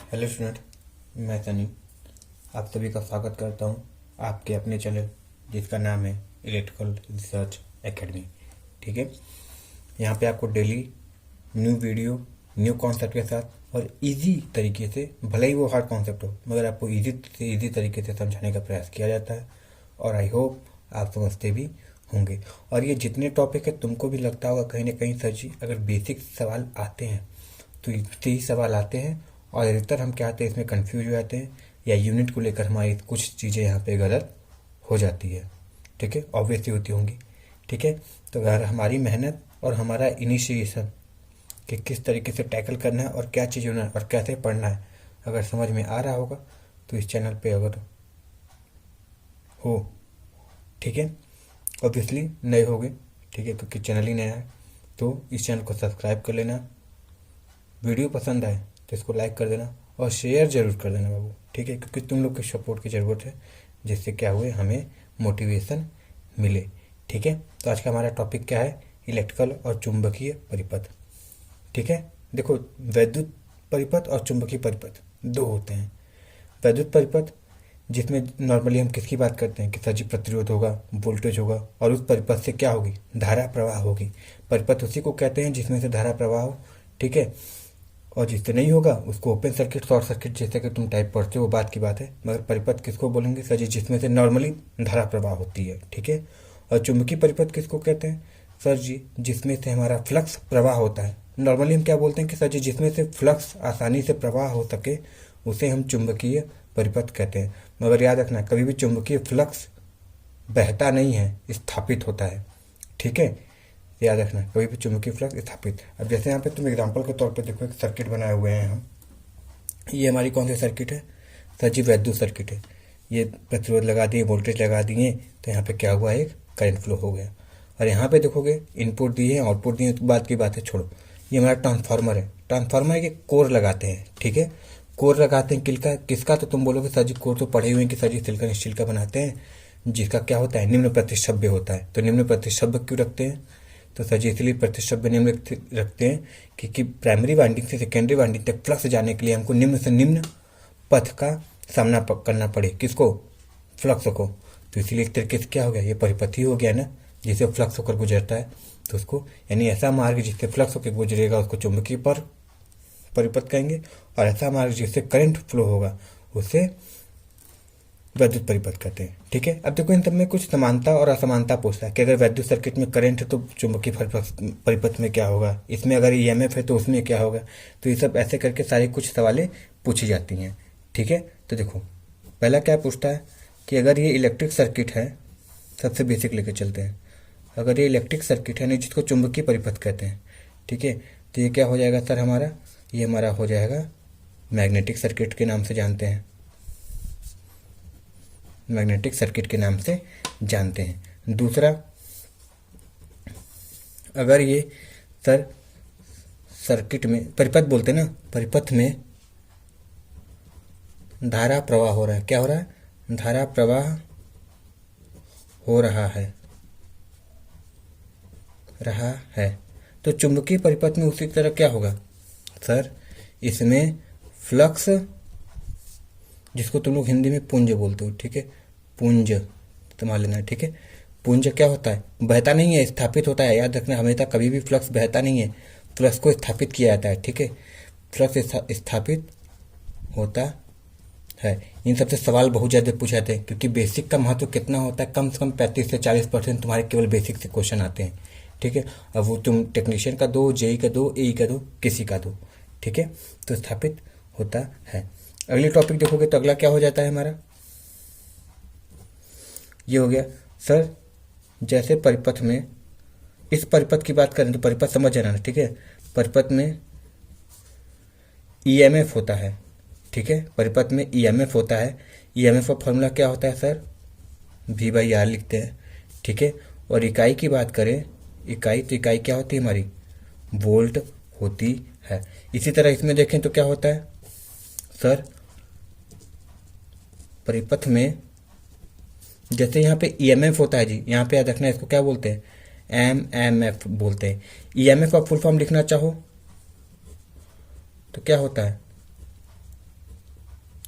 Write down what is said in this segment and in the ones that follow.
Hello student, मैं सनी आप सभी का स्वागत करता हूं आपके अपने चैनल जिसका नाम है इलेक्ट्रिकल रिसर्च एकेडमी। ठीक है, यहां पे आपको daily new video new concept के साथ और इजी तरीके से, भले ही वो हार्ड कॉन्सेप्ट हो मगर आपको इजी से इजी तरीके से समझाने का प्रयास किया जाता है और आई होप आप समझते भी होंगे। और ये जितने टॉपिक है तुमको भी लगता होगा कहीं ना कहीं सर जी अगर बेसिक सवाल आते हैं तो इससे ही सवाल आते हैं और अधिकतर हम क्या आते हैं इसमें कंफ्यूज हो जाते हैं या यूनिट को लेकर हमारी कुछ चीज़ें यहाँ पे गलत हो जाती है। ठीक है, ऑब्वियसली होती होंगी। ठीक है, तो अगर हमारी मेहनत और हमारा इनिशिएशन कि किस तरीके से टैकल करना है और क्या चीज़ होना है और कैसे पढ़ना है अगर समझ में आ रहा होगा तो इस चैनल पे अगर हो, ठीक है, ऑब्वियसली नए होगे, ठीक है, क्योंकि चैनल ही नया है तो इस चैनल को सब्सक्राइब कर लेना। वीडियो पसंद आए तो इसको लाइक कर देना और शेयर जरूर कर देना बाबू। ठीक है, क्योंकि तुम लोग के सपोर्ट की ज़रूरत है जिससे क्या हुए हमें मोटिवेशन मिले। ठीक है, तो आज का हमारा टॉपिक क्या है? इलेक्ट्रिकल और चुंबकीय परिपथ। ठीक है, देखो वैद्युत परिपथ और चुंबकीय परिपथ दो होते हैं। वैद्युत परिपथ जिसमें नॉर्मली हम किसकी बात करते हैं कि सर जी प्रतिरोध होगा, वोल्टेज होगा और उस परिपथ से क्या होगी? धारा प्रवाह होगी। परिपथ उसी को कहते हैं जिसमें से धारा प्रवाह हो। ठीक है, और जिससे नहीं होगा उसको ओपन सर्किट, शॉर्ट सर्किट जैसे कि तुम टाइप पढ़ते हो वो बात की बात है, मगर परिपथ किसको बोलेंगे सर जी? जिसमें से नॉर्मली धारा प्रवाह होती है। ठीक है, और चुंबकीय परिपथ किसको कहते हैं सर जी? जिसमें से हमारा फ्लक्स प्रवाह होता है। नॉर्मली हम क्या बोलते हैं कि सर जी जिसमें से फ्लक्स आसानी से प्रवाह हो सके उसे हम चुंबकीय परिपथ कहते हैं। मगर याद रखना कभी भी चुंबकीय फ्लक्स बहता नहीं है, स्थापित होता है। ठीक है, याद रखना कभी भी चुंबकीय फ्लक्स स्थापित। अब जैसे यहाँ पे तुम एग्जांपल के तौर पे देखो एक सर्किट बनाए हुए हैं हम। ये हमारी कौन सी सर्किट है सर जी? वैद्युत सर्किट है। ये प्रतिरोध लगा दिए, वोल्टेज लगा दिए तो यहाँ पे क्या हुआ? एक करंट फ्लो हो गया। और यहाँ पे देखोगे इनपुट दिए हैं, आउटपुट दिए, तो बात की बात है, छोड़ो। ये हमारा ट्रांसफार्मर है। ट्रांसफार्मर के कोर लगाते हैं। ठीक है, कोर लगाते हैं किसका? तो तुम बोलोगे सर जी कोर तो पढ़े हुए हैं कि सर जी सिलिकॉन स्टील का बनाते हैं जिसका क्या होता है? निम्न प्रतिशब्द होता है। तो निम्न प्रतिशब्द क्यों रखते हैं? तो सर जी इसलिए प्रतिशब्द निम्न रखते हैं क्योंकि प्राइमरी वाइंडिंग से सेकेंडरी वाइंडिंग तक फ्लक्स जाने के लिए हमको निम्न से निम्न पथ का सामना करना पड़े। किसको? फ्लक्स को। तो इसीलिए एक तरीके से क्या हो गया? ये परिपथ ही हो गया ना, जिसे फ्लक्स होकर गुजरता है तो उसको, यानी ऐसा मार्ग जिससे फ्लक्स होकर गुजरेगा उसको चुंबकीय परिपथ कहेंगे और ऐसा मार्ग जिससे करंट फ्लो होगा उसे वैद्युत परिपथ कहते हैं। ठीक है, अब देखो इन सब में कुछ समानता और असमानता पूछता है कि अगर वैद्युत सर्किट में करंट है तो चुंबकीय परिपथ में क्या होगा, इसमें अगर ईएमएफ है तो उसमें क्या होगा। तो ये सब ऐसे करके सारी कुछ सवालें पूछी जाती हैं। ठीक है, तो देखो पहला क्या पूछता है कि अगर ये इलेक्ट्रिक सर्किट है, सबसे बेसिक लेकर चलते हैं। अगर ये इलेक्ट्रिक सर्किट है नहीं जिसको चुंबकीय परिपथ कहते हैं, ठीक है, तो ये क्या हो जाएगा सर हमारा? ये हमारा हो जाएगा मैग्नेटिक सर्किट के नाम से जानते हैं। मैग्नेटिक सर्किट के नाम से जानते हैं। दूसरा, अगर ये सर सर्किट में परिपथ बोलते हैं ना, परिपथ में धारा प्रवाह हो रहा है। क्या हो रहा है? धारा प्रवाह हो रहा है। तो चुंबकीय परिपथ में उसी तरह क्या होगा सर? इसमें फ्लक्स, जिसको तुम लोग हिंदी में पुंज बोलते हो, ठीक है, पुंज इस्तेमाल लेना है। ठीक है, पुंज क्या होता है? बहता नहीं है, स्थापित होता है। याद रखना हमेशा कभी भी फ्लक्स बहता नहीं है, फ्लक्स को स्थापित किया जाता है। ठीक है, फ्लक्स स्थापित होता है। इन सबसे सवाल बहुत ज़्यादा पूछे जाते हैं क्योंकि बेसिक का महत्व कितना होता है? कम से कम 35 से 40% तुम्हारे केवल बेसिक से क्वेश्चन आते हैं। ठीक है, अब वो तुम टेक्नीशियन का दो, जेई का दो, एई का दो, किसी का दो। ठीक है, तो स्थापित होता है। अगली टॉपिक देखोगे तो अगला क्या हो जाता है हमारा? ये हो गया सर जैसे परिपथ में, इस परिपथ की बात करें तो परिपथ समझ जाना। ठीक है, परिपथ में ईएमएफ होता है। ठीक है, परिपथ में ईएमएफ होता है। ईएमएफ का फॉर्मूला क्या होता है सर? V/R लिखते हैं। ठीक है, और इकाई की बात करें, इकाई तो इकाई क्या होती है हमारी? वोल्ट होती है। इसी तरह इसमें देखें तो क्या होता है सर? परिपथ में जैसे यहाँ पे ईएमएफ होता है जी, यहाँ पे याद रखना इसको क्या बोलते हैं? एमएमएफ बोलते हैं। ईएमएफ का फुल फॉर्म लिखना चाहो तो क्या होता है?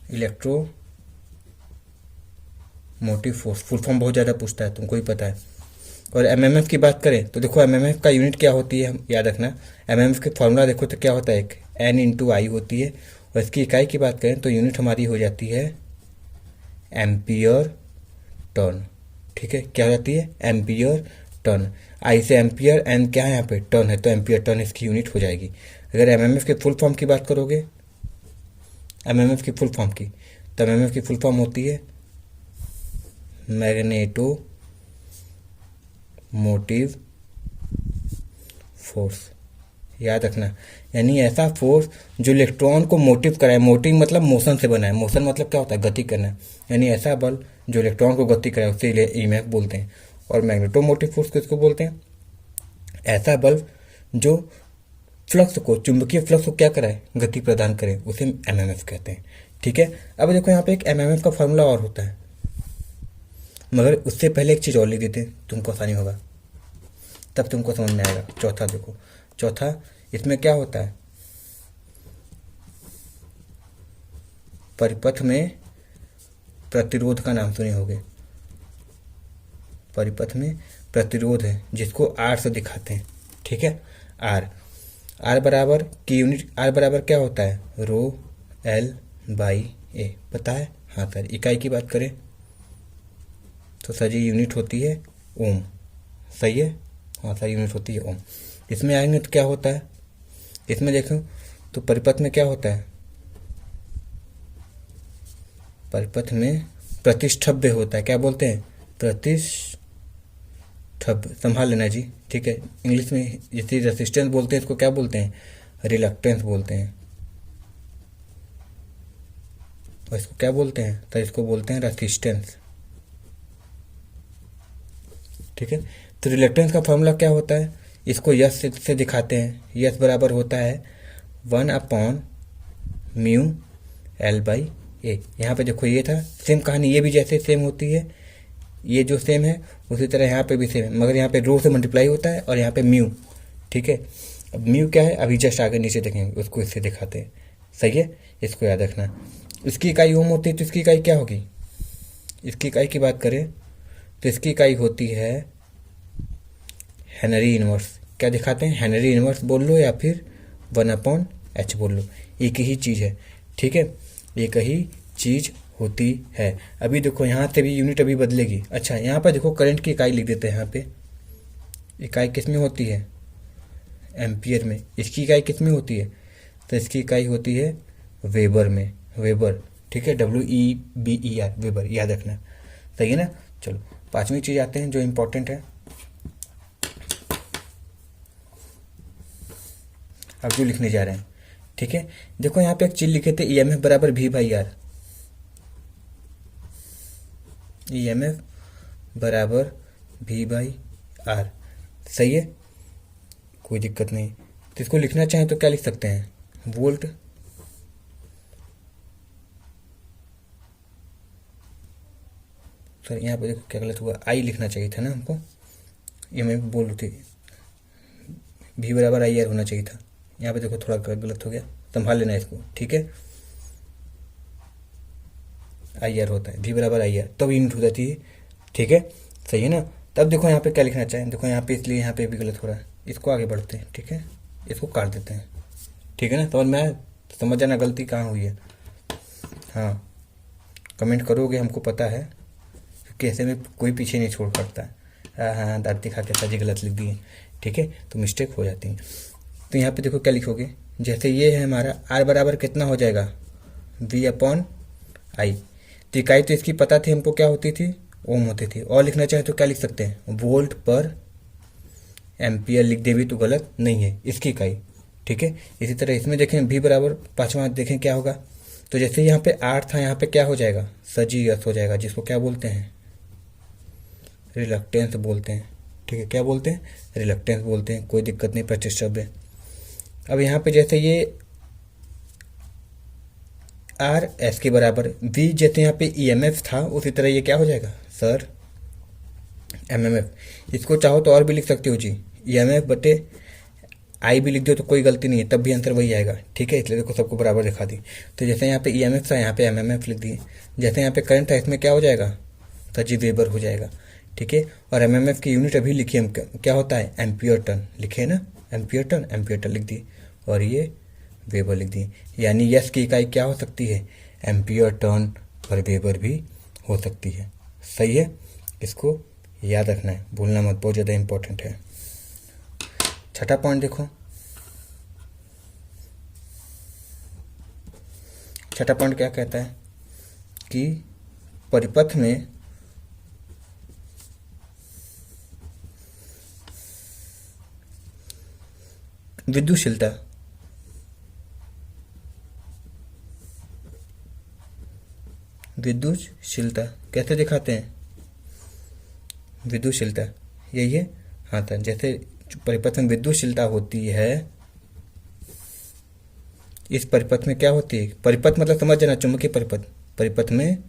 Electro motive force, full form बहुत ज़्यादा पूछता है, तुमको ही पता है। और एमएमएफ की बात करें तो देखो एमएमएफ का यूनिट क्या होती है, याद रखना। एमएमएफ के फॉर्मूला देखो तो क्या होता है, एक एन इंटू आई होती है। और इसकी इकाई की बात करें तो यूनिट हमारी हो जाती है एम्पियर टर्न। ठीक है, क्या हो जाती है, एम्पियर टर्न। आई से एम्पियर, एन क्या है यहाँ पे, टर्न है, तो एम्पियर टर्न इसकी यूनिट हो जाएगी। अगर एमएमएफ के फुल फॉर्म की बात करोगे, एमएमएफ की फुल फॉर्म की, तो एमएमएफ की फुल फॉर्म होती है मैग्नेटो मोटिव फोर्स। याद रखना, यानी ऐसा फोर्स जो इलेक्ट्रॉन को मोटिव कराए। मोटिव मतलब मोशन से बना है, मोशन मतलब क्या होता है, गति करना। यानी ऐसा बल जो इलेक्ट्रॉन को गति कराए उसे ईएमएफ बोलते हैं। और मैग्नेटोमोटिव फोर्स किसको बोलते हैं, ऐसा बल जो फ्लक्स को, चुंबकीय फ्लक्स को क्या कराए, गति प्रदान करे, उसे एमएमएफ कहते हैं। ठीक है, अब देखो यहाँ पे एक एमएमएफ का फॉर्मूला और होता है, मगर उससे पहले एक चीज़ और लिख देते हैं, तुमको आसानी होगा, तब तुमको समझ में आएगा। चौथा देखो, चौथा इसमें क्या होता है, परिपथ में प्रतिरोध का नाम सुने होंगे। परिपथ में प्रतिरोध है जिसको आर से दिखाते हैं। ठीक है, आर बराबर की यूनिट, आर बराबर क्या होता है, रो एल बाई ए, पता है। हाँ सर, इकाई की बात करें तो सर जी यूनिट होती है ओम, सही है। हाँ सर, यूनिट होती है ओम। इसमें आएंगे तो क्या होता है, इसमें देखो तो परिपथ में क्या होता है, परिपथ में प्रतिष्ठभ्य होता है। क्या बोलते हैं, प्रतिष्ठभ्य, संभाल लेना जी। ठीक है, इंग्लिश में जैसे रेसिस्टेंस बोलते हैं इसको क्या बोलते हैं, रिलक्टेंस बोलते हैं। और इसको क्या बोलते हैं, तो इसको बोलते हैं रेसिस्टेंस। ठीक है, तो रिलक्टेंस का फॉर्मूला क्या होता है, इसको यस से दिखाते हैं। यस बराबर होता है 1/μ L/A। यहाँ पे देखो ये था, सेम कहानी ये भी जैसे सेम होती है, ये जो सेम है उसी तरह यहाँ पे भी सेम है, मगर यहाँ पे रो से मल्टीप्लाई होता है और यहाँ पे म्यू। ठीक है, अब म्यू क्या है, अभी जस्ट आगे नीचे देखेंगे उसको इससे दिखाते हैं। सही है, इसको याद रखना। इसकी इकाई ओम होती है, तो इसकी इकाई क्या होगी, इसकी इकाई की बात करें तो इसकी इकाई होती है हेनरी इनवर्स। क्या दिखाते हैं, हेनरी इनवर्स बोल लो या फिर 1/h बोल लो, एक ही चीज़ है। ठीक है, एक ही चीज़ होती है। अभी देखो यहाँ से भी यूनिट अभी बदलेगी। अच्छा, यहाँ पर देखो करंट की इकाई लिख देते हैं। यहाँ पे इकाई किस में होती है, एम्पियर में। इसकी इकाई किस में होती है, तो इसकी इकाई होती है वेबर में, वेबर। ठीक है, WEBER, वेबर, याद रखना। सही है ना। चलो पांचवी चीज़ आते हैं जो इम्पोर्टेंट है। अब जो लिखने जा रहे हैं, ठीक है, देखो यहाँ पे एक चीज लिखे थे, EMF बराबर V/R। EMF बराबर V/R, सही है, कोई दिक्कत नहीं। तो इसको लिखना चाहें तो क्या लिख सकते हैं, वोल्ट सर यहाँ पे देखो क्या गलत हुआ, I लिखना चाहिए था ना हमको, ये मैं बोल रही थी V/IR होना चाहिए था। यहाँ पे देखो थोड़ा गलत हो गया, संभाल लेना इसको। ठीक है, IR होता है, V/IR, तब यूनिट हो जाती है। ठीक है, सही है ना। तब देखो यहाँ पे क्या लिखना चाहें, देखो यहाँ पे, इसलिए यहाँ पे भी गलत हो रहा है, इसको आगे बढ़ते हैं। ठीक है, इसको काट देते हैं। ठीक है ना, समझ में आया, समझ जाना गलती कहाँ हुई है। हाँ, कमेंट करोगे, हमको पता है, क्योंकि ऐसे में कोई पीछे नहीं छोड़ सकता है। हाँ, दांत दिखा के सजी गलत लिख दिए। ठीक है, तो मिस्टेक हो जाती है। तो यहाँ पे देखो क्या लिखोगे, जैसे ये है हमारा R बराबर कितना हो जाएगा, V/I। तो इकाई तो इसकी पता थी हमको, क्या होती थी, ओम होती थी। और लिखना चाहे तो क्या लिख सकते हैं, वोल्ट पर एम्पियर लिख दे भी तो गलत नहीं है, इसकी इकाई। ठीक है, इसी तरह इसमें देखें V बराबर, पाँचवा देखें क्या होगा, तो जैसे यहाँ पे R था, यहाँ पे क्या हो जाएगा, सजी यस हो जाएगा, जिसको क्या बोलते हैं, रिलक्टेंस बोलते हैं। ठीक है, क्या बोलते हैं, रिलक्टेंस बोलते हैं, कोई दिक्कत नहीं, प्रतिष्ठभ्य। अब यहाँ पे जैसे ये R S के बराबर, V जैसे यहाँ पे EMF था, उसी तरह ये क्या हो जाएगा सर, MMF। इसको चाहो तो और भी लिख सकते हो जी, EMF बटे आई भी लिख दो तो कोई गलती नहीं है, तब भी आंसर वही आएगा। ठीक है, इसलिए देखो सबको बराबर दिखा दी। तो जैसे यहाँ पे EMF था, यहाँ पे MMF लिख दिए। जैसे यहाँ पे करंट था, इसमें क्या हो जाएगा, सर जी वेबर हो जाएगा। ठीक है, और MMF की यूनिट अभी लिखिए हम, क्या होता है, एम्पियर टन लिखे ना, एम्पियर टन लिख दिए, और ये वेबर लिख दिए। यानी यस की इकाई क्या हो सकती है, एम्पियर टन पर वेबर भी हो सकती है। सही है, इसको याद रखना है, भूलना मत, बहुत ज़्यादा इंपॉर्टेंट है। छठा पॉइंट देखो, छठा पॉइंट क्या कहता है कि परिपथ में विद्युतशीलता कैसे दिखाते हैं, विद्युतशीलता यही है। हाँ, तो जैसे परिपथ में विद्युतशीलता होती है, इस परिपथ में क्या होती है, परिपथ मतलब समझ जाना, चुंबकीय परिपथ, परिपथ में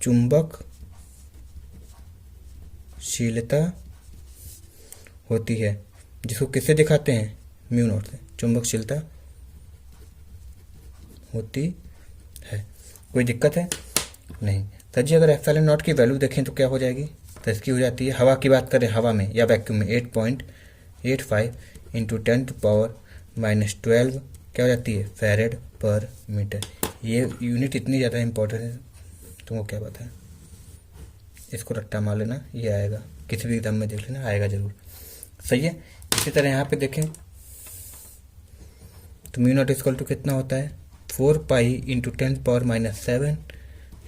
चुंबकशीलता होती है, जिसको किससे दिखाते हैं, म्यू नॉट से चुंबकशीलता होती है। कोई दिक्कत है नहीं। सर जी अगर एप्सिलॉन नॉट की वैल्यू देखें तो क्या हो जाएगी, तो इसकी हो जाती है, हवा की बात करें, हवा में या वैक्यूम में 8.85 इंटू 10⁻⁻12 क्या हो जाती है, फैरेड पर मीटर। ये यूनिट इतनी ज़्यादा इंपॉर्टेंट है, तुमको क्या पता है, इसको रट्टा मार लेना, ये आएगा, किसी भी एग्जाम में देख लेना, आएगा जरूर। सही है। इसी तरह यहाँ पे देखें तो म्यू नॉट इक्वल टू कितना होता है, 4 पाई इंटू 10⁻⁻7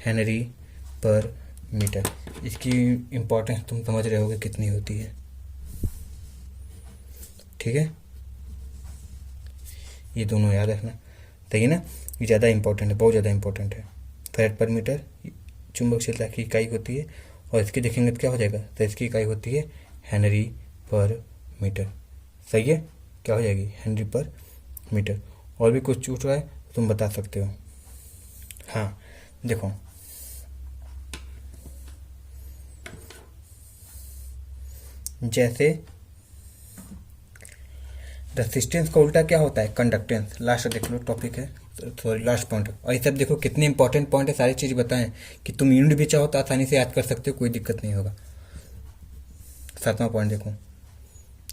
हेनरी पर मीटर। इसकी इम्पोर्टेंस तुम समझ रहे होगे कितनी होती है। ठीक है, ये दोनों याद रखना, सही है ना, ये ज़्यादा इंपॉर्टेंट है, बहुत ज़्यादा इंपॉर्टेंट है। फैरेड पर मीटर चुंबकशीलता की इकाई होती है, और इसकी देखेंगे तो क्या हो जाएगा, तो इसकी इकाई होती है हेनरी पर मीटर। सही है, क्या हो जाएगी, हेनरी पर मीटर। और भी कुछ छूट रहा है तुम बता सकते हो। हाँ देखो, जैसे रेसिस्टेंस का उल्टा क्या होता है, कंडक्टेंस। लास्ट देख लो टॉपिक है, सॉरी लास्ट पॉइंट। और ये सब देखो कितने इंपॉर्टेंट पॉइंट है, सारी चीज़ बताएं कि तुम यूनिट भी चाहो तो आसानी से याद कर सकते हो, कोई दिक्कत नहीं होगा। 7वां पॉइंट देखो,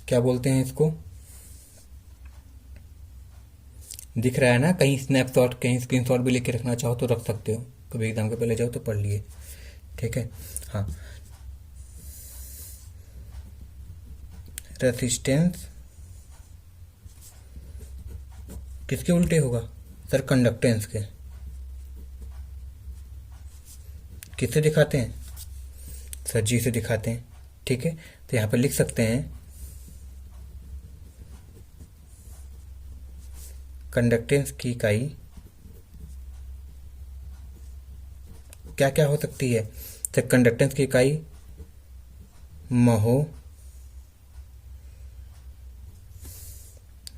क्या बोलते हैं इसको, दिख रहा है ना, कहीं स्नैपशॉट, कहीं स्क्रीनशॉट भी लेके रखना चाहो तो रख सकते हो, कभी एग्जाम के पहले जाओ तो पढ़ लिए। ठीक है, हाँ, रेसिस्टेंस किसके उल्टे होगा, सर कंडक्टेंस के। किससे दिखाते हैं, सर जी से दिखाते हैं। ठीक है, तो यहाँ पर लिख सकते हैं कंडक्टेंस की इकाई क्या क्या हो सकती है, तो कंडक्टेंस की इकाई महो,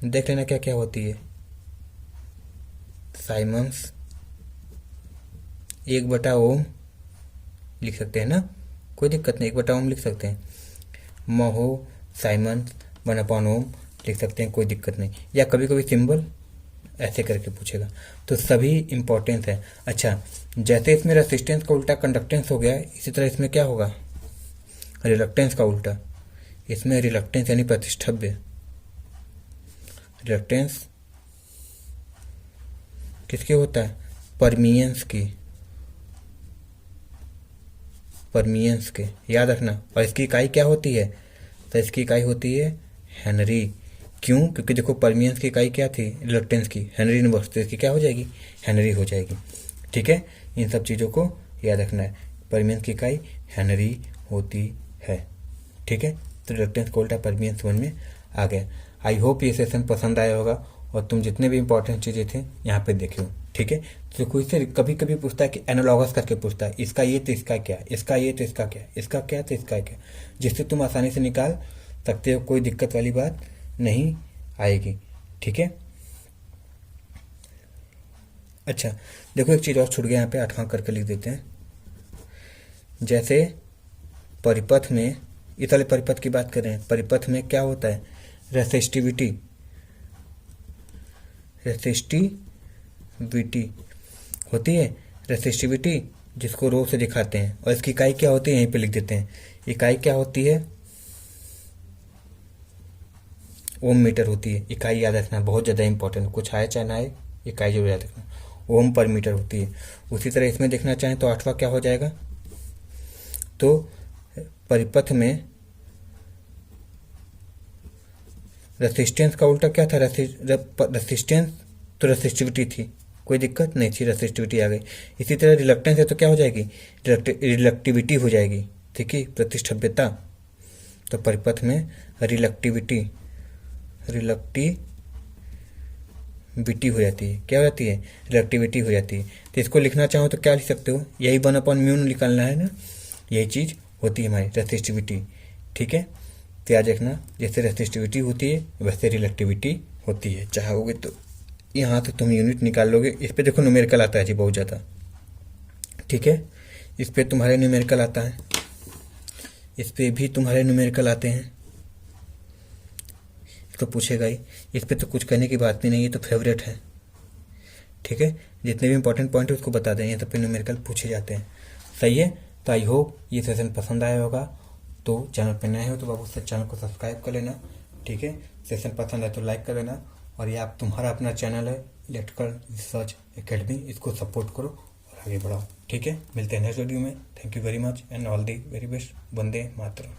देख लेना क्या क्या होती है, साइमन्स 1/ओम लिख सकते हैं ना, कोई दिक्कत नहीं, 1/ओम लिख सकते हैं। महो साइमन्स 1/ओम लिख सकते हैं, कोई दिक्कत नहीं। या कभी कभी सिंबल ऐसे करके पूछेगा, तो सभी इंपॉर्टेंस है। अच्छा, जैसे इसमें रेसिस्टेंस का उल्टा कंडक्टेंस हो गया, इसी तरह इसमें क्या होगा, रिलक्टेंस का उल्टा, इसमें रिलक्टेंस यानी प्रतिष्ठव्य, रिलक्टेंस किसके होता है, परमियंस की, परमियंस के, याद रखना। और इसकी इकाई क्या होती है, तो इसकी इकाई होती है हेनरी। क्यों, क्योंकि देखो परमियंस की इकाई क्या थी, रिलक्टेंस की, हेनरी इनवर्स, तो इसकी क्या हो जाएगी, हेनरी हो जाएगी। ठीक है, इन सब चीज़ों को याद रखना है, परमियंस की इकाई हेनरी होती है। ठीक है, तो रिलक्टेंस को उल्टा परमियंस वन में आ गया। आई होप ये सेशन पसंद आया होगा, और तुम जितने भी इंपॉर्टेंट चीज़ें थे यहाँ पे देखे हो। ठीक है, तो कोई से कभी कभी पूछता है कि एनालॉगस करके पूछता है, इसका ये तो इसका क्या, इसका ये तो इसका क्या, इसका क्या तो इसका क्या, जिससे तुम आसानी से निकाल सकते हो, कोई दिक्कत वाली बात नहीं आएगी। ठीक है, अच्छा देखो एक चीज़ और छूट गया यहाँ पे, 8वां करके लिख देते हैं। जैसे परिपथ में इस वाले परिपथ की बात कर रहे हैं। परिपथ में क्या होता है, रेसिस्टिविटी होती है। रेसिस्टिविटी जिसको रो से दिखाते हैं, और इसकी इकाई क्या होती है यहीं पे लिख देते हैं। इकाई क्या होती है, ओम मीटर होती है। इकाई याद रखना बहुत ज़्यादा इंपॉर्टेंट, कुछ आए चाहे ना आए, इकाई जरूर याद रखना, ओम पर मीटर होती है। उसी तरह इसमें देखना चाहें तो 8वां क्या हो जाएगा, तो परिपथ में रेसिस्टेंस का उल्टा क्या था, रेसिस्टेंस तो रेसिस्टिविटी थी, कोई दिक्कत नहीं थी, रेसिस्टिविटी आ गई। इसी तरह रिलक्टेंस है तो क्या हो जाएगी, रिलक्टिविटी हो जाएगी, ठीक है, प्रतिष्ठभ्यता। तो परिपथ में रिलक्टिविटी हो जाती है, क्या हो जाती है, रिलक्टिविटी हो जाती है। तो इसको लिखना चाहो तो क्या लिख सकते हो, यही 1/μ निकालना है ना, यही चीज़ होती है हमारी रेसिस्टिविटी, ठीक है। तो याद रखना, जैसे रेसिस्टिविटी होती है वैसे रिलक्टिविटी होती है। चाहोगे तो यहाँ से तुम यूनिट निकाल लोगे। इस पे देखो न्यूमेरिकल आता है जी बहुत ज़्यादा, ठीक है, इस पे तुम्हारे न्यूमेरिकल आता है, इस पे भी तुम्हारे न्यूमेरिकल आते हैं, इसको पूछेगा ही। इस पे तो कुछ करने की बात भी नहीं है, तो फेवरेट है, ठीक है। जितने भी इंपॉर्टेंट पॉइंट है उसको बता दें, ये सब पे न्यूमेरिकल पूछे जाते हैं, सही है। तो आई होप ये सेशन पसंद आया होगा। तो चैनल पे नए हो तो बाबू से चैनल को सब्सक्राइब कर लेना, ठीक है। सेशन पसंद आए तो लाइक कर देना, और ये आप तुम्हारा अपना चैनल है इलेक्ट्रिकल रिसर्च एकेडमी, इसको सपोर्ट करो और आगे बढ़ाओ, ठीक है। मिलते हैं नेक्स्ट वीडियो में। Thank you very much and all the very best. Vande Mataram.